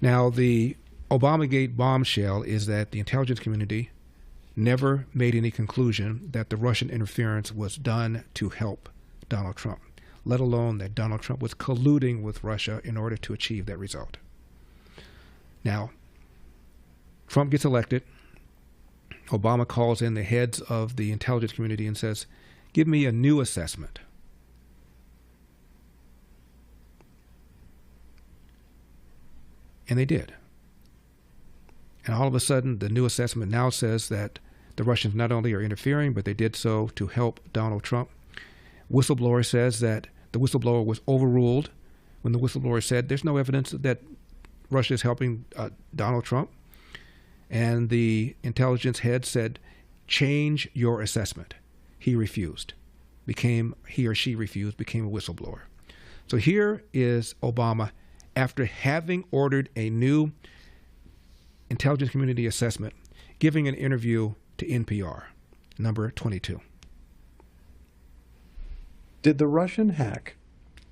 Now, the Obamagate bombshell is that the intelligence community never made any conclusion that the Russian interference was done to help Donald Trump, let alone that Donald Trump was colluding with Russia in order to achieve that result. Now, Trump gets elected. Obama calls in the heads of the intelligence community and says, "Give me a new assessment." And they did. And all of a sudden, the new assessment now says that the Russians not only are interfering, but they did so to help Donald Trump. Whistleblower says that the whistleblower was overruled when the whistleblower said there's no evidence that Russia is helping Donald Trump. And the intelligence head said, change your assessment. He refused. He or she refused, became a whistleblower. So here is Obama, after having ordered a new intelligence community assessment, giving an interview to NPR, number 22. Did the Russian hack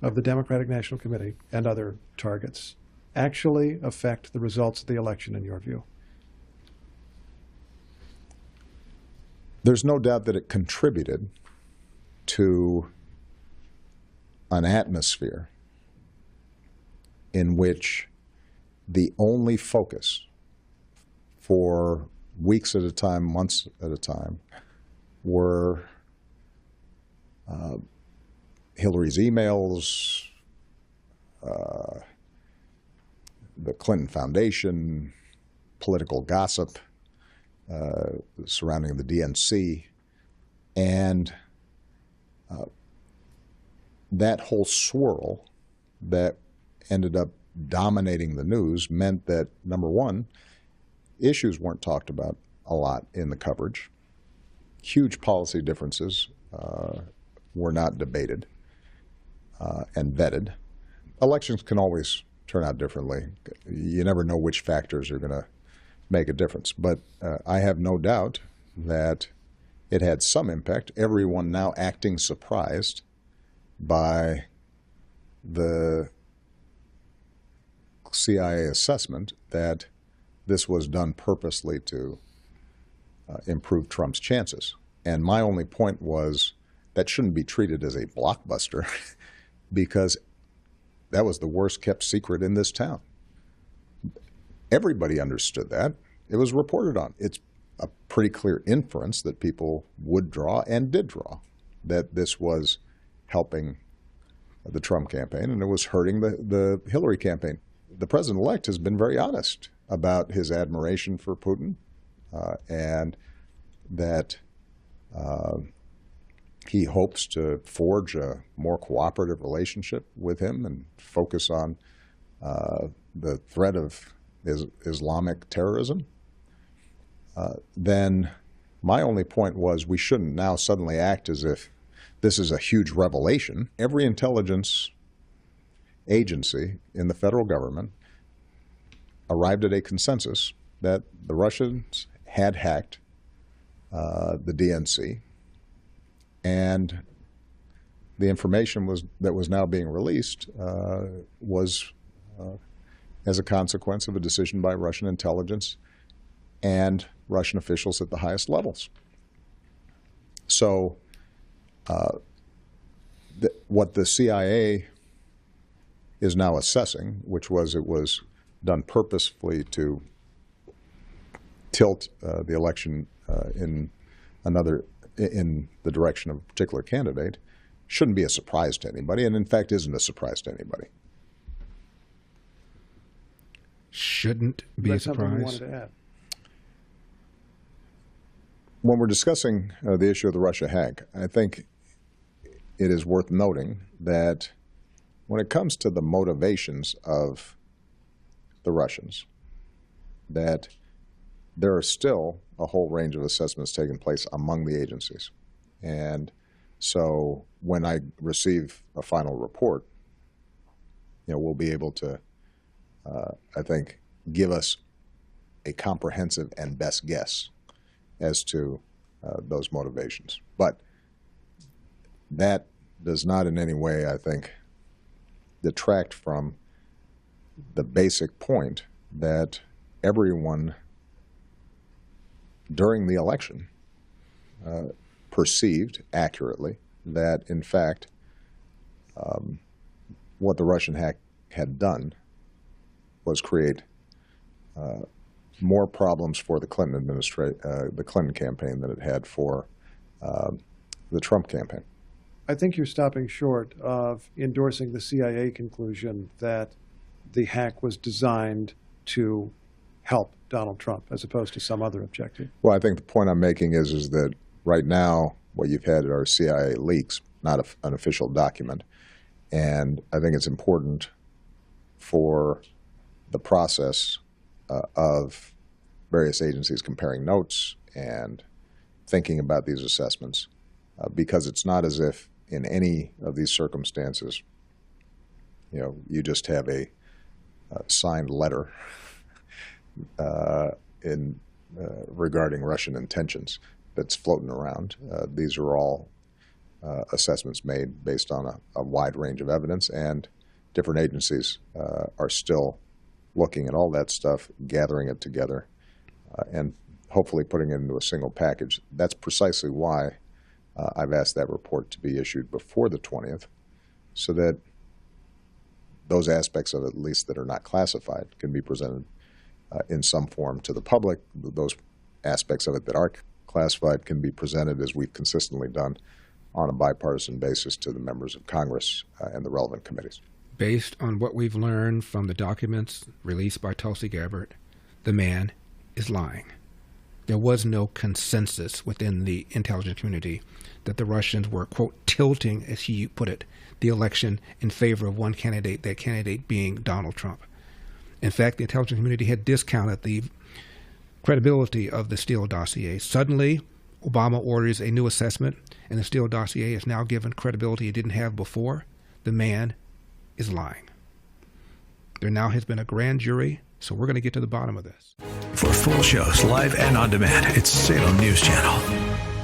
of the Democratic National Committee and other targets actually affect the results of the election in your view? There's no doubt that it contributed to an atmosphere in which the only focus for weeks at a time, months at a time, were Hillary's emails, the Clinton Foundation, political gossip surrounding the DNC, and that whole swirl that ended up dominating the news meant that, number one, issues weren't talked about a lot in the coverage. Huge policy differences were not debated and vetted. Elections can always turn out differently. You never know which factors are going to make a difference. But I have no doubt that it had some impact. Everyone now acting surprised by the CIA assessment that this was done purposely to improve Trump's chances. And my only point was that shouldn't be treated as a blockbuster because that was the worst kept secret in this town. Everybody understood that. It was reported on. It's a pretty clear inference that people would draw and did draw that this was helping the Trump campaign and it was hurting the Hillary campaign. The president-elect has been very honest about his admiration for Putin and that he hopes to forge a more cooperative relationship with him and focus on the threat of Islamic terrorism. Then my only point was we shouldn't now suddenly act as if this is a huge revelation. Every intelligence agency in the federal government arrived at a consensus that the Russians had hacked the DNC, and the information that was now being released was as a consequence of a decision by Russian intelligence and Russian officials at the highest levels. So what the CIA is now assessing, which was it was done purposefully to tilt the election in the direction of a particular candidate, shouldn't be a surprise to anybody, and in fact isn't a surprise to anybody. Shouldn't be a Something you surprise. wanted to add. When we're discussing the issue of the Russia hack, I think it is worth noting that when it comes to the motivations of the Russians, that there are still a whole range of assessments taking place among the agencies. And so when I receive a final report, we'll be able to, I think, give us a comprehensive and best guess as to those motivations. But that does not in any way, I think, detract from the basic point that everyone during the election perceived accurately that, in fact, what the Russian hack had done was create more problems for the Clinton the Clinton campaign than it had for the Trump campaign. I think you're stopping short of endorsing the CIA conclusion that the hack was designed to help Donald Trump as opposed to some other objective. Well, I think the point I'm making is that right now what you've had are CIA leaks, not an official document. And I think it's important for the process of various agencies comparing notes and thinking about these assessments, because it's not as if in any of these circumstances, you just have a signed letter regarding Russian intentions that's floating around. These are all assessments made based on a wide range of evidence, and different agencies are still looking at all that stuff, gathering it together, and hopefully putting it into a single package. That's precisely why I've asked that report to be issued before the 20th, so that those aspects of it, at least that are not classified, can be presented in some form to the public. Those aspects of it that are classified can be presented, as we've consistently done, on a bipartisan basis to the members of Congress and the relevant committees. Based on what we've learned from the documents released by Tulsi Gabbard, the man is lying. There was no consensus within the intelligence community that the Russians were, quote, tilting, as he put it, the election in favor of one candidate, that candidate being Donald Trump. In fact, the intelligence community had discounted the credibility of the Steele dossier. Suddenly, Obama orders a new assessment, and the Steele dossier is now given credibility it didn't have before. The man is lying. There now has been a grand jury, so we're going to get to the bottom of this. For full shows, live and on demand, it's Salem News Channel.